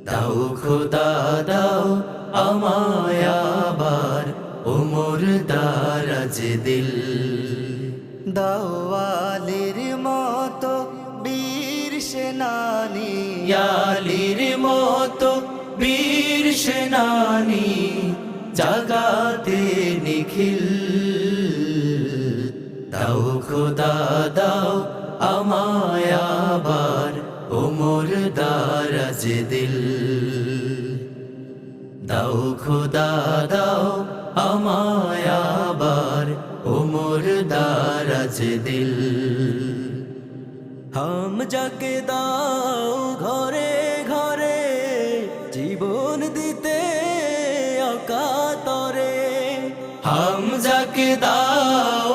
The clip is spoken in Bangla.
দাও খোদা দাও আমায় আবার ওমর দারাজ দিল। দাও আলীর মতো বীর সেনানী, আলীর মতো বীর সেনানী জাগাতে নিখিল। দাও খোদা দাও আমায় আবার ওমর দারাজ দিল। দাও খোদা দাও আমায় আবার ওমর দারাজ দিল। হামজাকে দাও ঘরে ঘরে জীবন দিতে অকাতরে। হামজাকে দাও